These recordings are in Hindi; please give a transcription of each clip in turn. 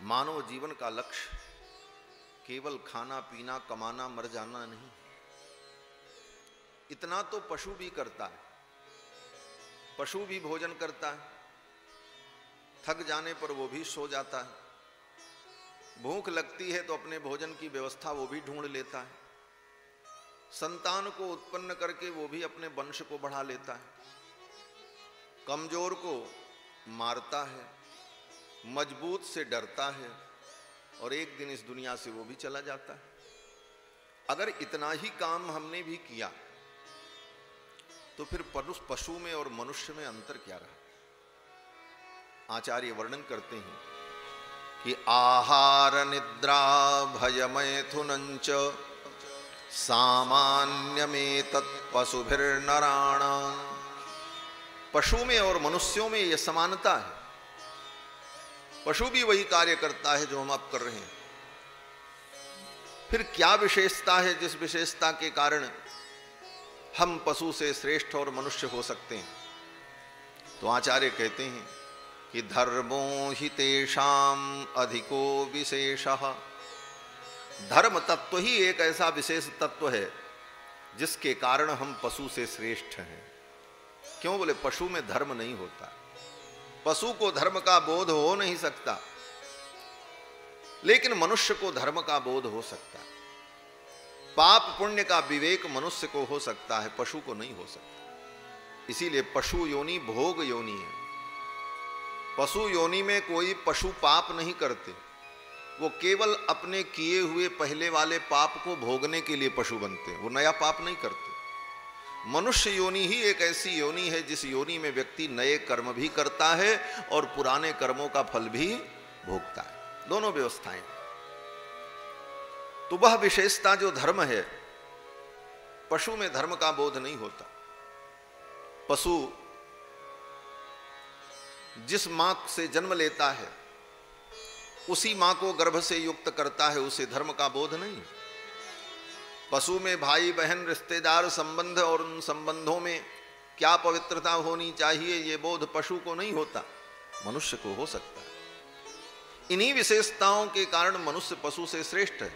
मानव जीवन का लक्ष्य केवल खाना पीना कमाना मर जाना नहीं। इतना तो पशु भी करता है। पशु भी भोजन करता है, थक जाने पर वो भी सो जाता है। भूख लगती है तो अपने भोजन की व्यवस्था वो भी ढूंढ लेता है। संतान को उत्पन्न करके वो भी अपने वंश को बढ़ा लेता है। कमजोर को मारता है, मजबूत से डरता है और एक दिन इस दुनिया से वो भी चला जाता है। अगर इतना ही काम हमने भी किया तो फिर पशु में और मनुष्य में अंतर क्या रहा? आचार्य वर्णन करते हैं कि आहार निद्रा भय मैथुनंच सामान्यमेतत् पशुभिर्नराणाम्। पशु में और मनुष्यों में यह समानता है। पशु भी वही कार्य करता है जो हम अब कर रहे हैं। फिर क्या विशेषता है जिस विशेषता के कारण हम पशु से श्रेष्ठ और मनुष्य हो सकते हैं? तो आचार्य कहते हैं कि धर्मो हि तेषाम अधिको विशेषः। धर्म तत्व ही एक ऐसा विशेष तत्व है जिसके कारण हम पशु से श्रेष्ठ हैं। क्यों? बोले पशु में धर्म नहीं होता। पशु को धर्म का बोध हो नहीं सकता, लेकिन मनुष्य को धर्म का बोध हो सकता है। पाप पुण्य का विवेक मनुष्य को हो सकता है, पशु को नहीं हो सकता। इसीलिए पशु योनि भोग योनि है। पशु योनि में कोई पशु पाप नहीं करते, वो केवल अपने किए हुए पहले वाले पाप को भोगने के लिए पशु बनते हैं, वो नया पाप नहीं करते। मनुष्य योनि ही एक ऐसी योनि है जिस योनि में व्यक्ति नए कर्म भी करता है और पुराने कर्मों का फल भी भोगता है, दोनों व्यवस्थाएं। तो वह विशेषता जो धर्म है, पशु में धर्म का बोध नहीं होता। पशु जिस मां से जन्म लेता है उसी मां को गर्भ से युक्त करता है, उसे धर्म का बोध नहीं। पशु में भाई बहन रिश्तेदार संबंध और उन संबंधों में क्या पवित्रता होनी चाहिए ये बोध पशु को नहीं होता, मनुष्य को हो सकता है। इन्हीं विशेषताओं के कारण मनुष्य पशु से श्रेष्ठ है।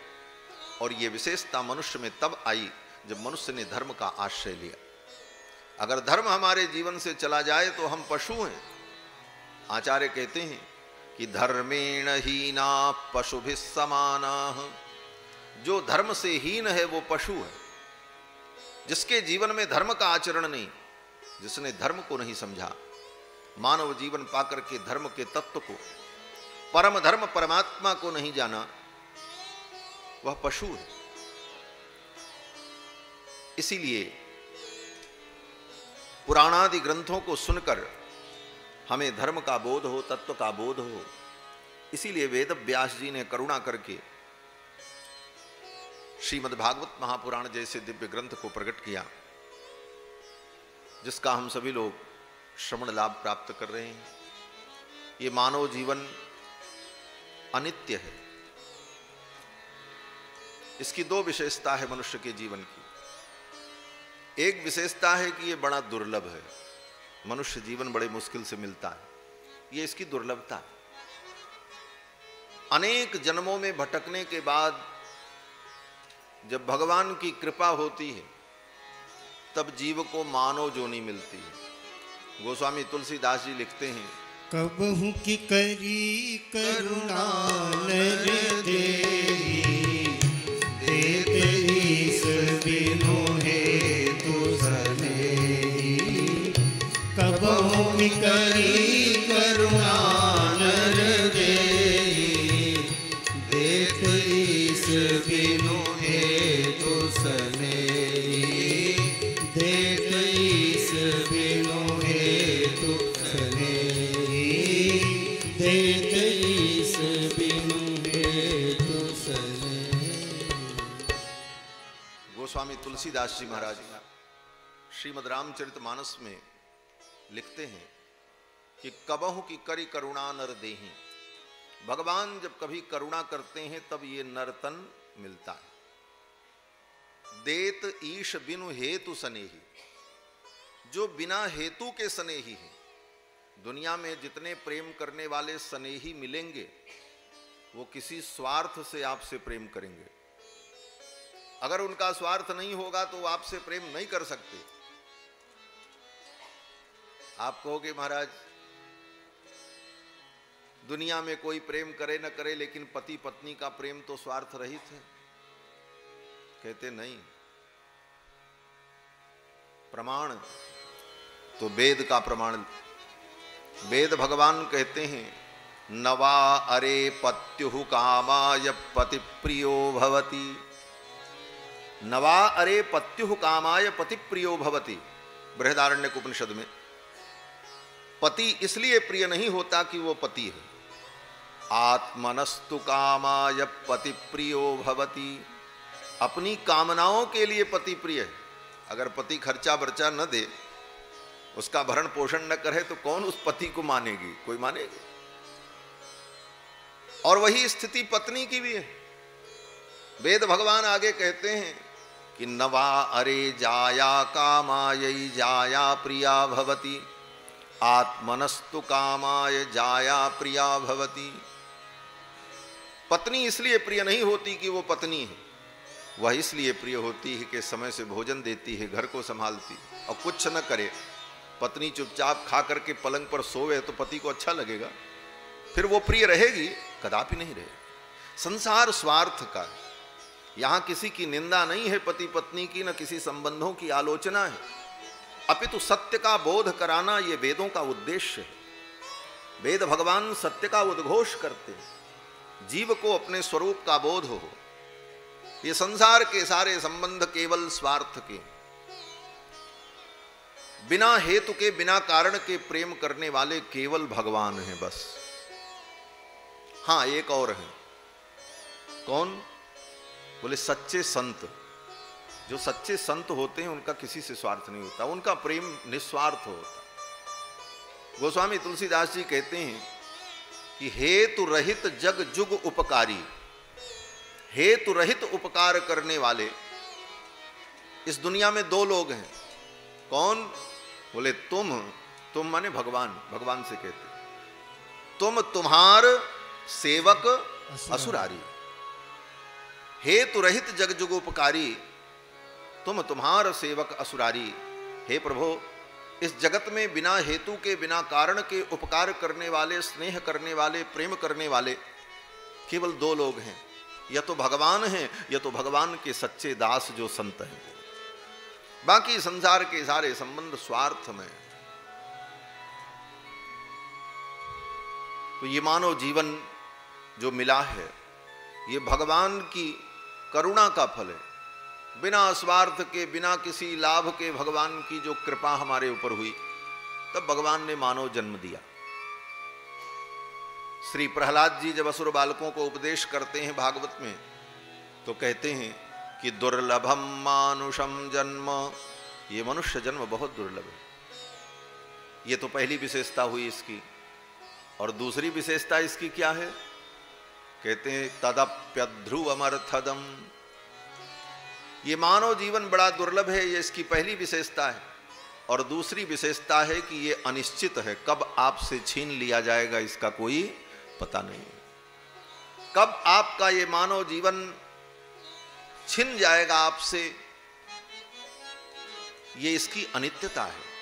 और ये विशेषता मनुष्य में तब आई जब मनुष्य ने धर्म का आश्रय लिया। अगर धर्म हमारे जीवन से चला जाए तो हम पशु हैं। आचार्य कहते हैं कि धर्मेण हीना पशुभिः समानाः। जो धर्म से हीन है वो पशु है। जिसके जीवन में धर्म का आचरण नहीं, जिसने धर्म को नहीं समझा, मानव जीवन पाकर के धर्म के तत्व को, परम धर्म परमात्मा को नहीं जाना, वह पशु है। इसीलिए पुराणादि ग्रंथों को सुनकर हमें धर्म का बोध हो, तत्व का बोध हो। इसीलिए वेद व्यास जी ने करुणा करके श्रीमद् भागवत महापुराण जैसे दिव्य ग्रंथ को प्रकट किया, जिसका हम सभी लोग श्रवण लाभ प्राप्त कर रहे हैं। ये मानव जीवन अनित्य है। इसकी दो विशेषता है मनुष्य के जीवन की। एक विशेषता है कि ये बड़ा दुर्लभ है, मनुष्य जीवन बड़े मुश्किल से मिलता है, ये इसकी दुर्लभता है। अनेक जन्मों में भटकने के बाद जब भगवान की कृपा होती है तब जीव को मानव जोनी मिलती है। गोस्वामी तुलसीदास जी लिखते हैं, कबहु की करी करुणा नर देहि, देत ईश बिनु हेतु सनेहि। कबहु की करी करुणा नर देहि, देत ईश बिनु हेतु सनेहि। देत ईश बिनु हेतु सनेहि। देत ईश बिनु हेतु सनेहि। गोस्वामी तुलसीदास जी महाराज श्रीमद् रामचरितमानस में लिखते हैं कि कबहु की करी करुणा नर देहि। भगवान जब कभी करुणा करते हैं तब ये नरतन मिलता है। देत ईश बिनु हेतु सनेही, जो बिना हेतु के सनेही है। दुनिया में जितने प्रेम करने वाले सनेही मिलेंगे वो किसी स्वार्थ से आपसे प्रेम करेंगे। अगर उनका स्वार्थ नहीं होगा तो वो आपसे प्रेम नहीं कर सकते। आप कहोगे महाराज दुनिया में कोई प्रेम करे न करे लेकिन पति पत्नी का प्रेम तो स्वार्थ रहित है। कहते नहीं, प्रमाण तो वेद का प्रमाण। वेद भगवान कहते हैं नवा अरे पत्युः कामाय पति प्रियो भवति। नवा अरे पत्युः कामाय पति प्रियो भवति। बृहदारण्यक उपनिषद में पति इसलिए प्रिय नहीं होता कि वो पति है। आत्मनस्तु कामाय पति प्रियो भवति। अपनी कामनाओं के लिए पति प्रिय है। अगर पति खर्चा बर्चा न दे, उसका भरण पोषण न करे तो कौन उस पति को मानेगी? कोई मानेगी? और वही स्थिति पत्नी की भी है। वेद भगवान आगे कहते हैं कि नवा अरे जाया कामायै जाया प्रिया भवति। आत्मनस्तु कामाय जाया प्रिया भवति। पत्नी इसलिए प्रिय नहीं होती कि वो पत्नी है, वह इसलिए प्रिय होती है कि समय से भोजन देती है, घर को संभालती, और कुछ न करे। पत्नी चुपचाप खा करके पलंग पर सोवे तो पति को अच्छा लगेगा? फिर वो प्रिय रहेगी? कदापि नहीं रहेगी। संसार स्वार्थ का है। यहां किसी की निंदा नहीं है पति पत्नी की, न किसी संबंधों की आलोचना है, अपितु सत्य का बोध कराना ये वेदों का उद्देश्य है। वेद भगवान सत्य का उद्घोष करते हैं, जीव को अपने स्वरूप का बोध हो। ये संसार के सारे संबंध केवल स्वार्थ के, बिना हेतु के बिना कारण के प्रेम करने वाले केवल भगवान हैं बस। हाँ, एक और है। कौन? बोले सच्चे संत। जो सच्चे संत होते हैं उनका किसी से स्वार्थ नहीं होता, उनका प्रेम निस्वार्थ होता। गोस्वामी तुलसीदास जी कहते हैं कि हेतु रहित जग जुग उपकारी। हेतु रहित उपकार करने वाले इस दुनिया में दो लोग हैं। कौन? बोले तुम माने भगवान। भगवान से कहते तुम तुम्हार सेवक असुरारी। हेतु रहित जग जुग उपकारी, तुम तुम्हार सेवक असुरारी। हे प्रभु, इस जगत में बिना हेतु के बिना कारण के उपकार करने वाले, स्नेह करने वाले, प्रेम करने वाले केवल दो लोग हैं। या तो भगवान हैं या तो भगवान के सच्चे दास जो संत हैं। बाकी संसार के सारे संबंध स्वार्थ में। तो ये मानव जीवन जो मिला है ये भगवान की करुणा का फल है। बिना स्वार्थ के, बिना किसी लाभ के भगवान की जो कृपा हमारे ऊपर हुई, तब भगवान ने मानव जन्म दिया। श्री प्रहलाद जी जब असुर बालकों को उपदेश करते हैं भागवत में, तो कहते हैं कि दुर्लभम मानुषम जन्म। ये मनुष्य जन्म बहुत दुर्लभ है। ये तो पहली विशेषता हुई इसकी। और दूसरी विशेषता इसकी क्या है? कहते हैं तदप्यध्रुवमर्थदम। ये मानव जीवन बड़ा दुर्लभ है, ये इसकी पहली विशेषता है। और दूसरी विशेषता है कि ये अनिश्चित है। कब आपसे छीन लिया जाएगा इसका कोई पता नहीं। कब आपका ये मानव जीवन छिन जाएगा आपसे, ये इसकी अनित्यता है।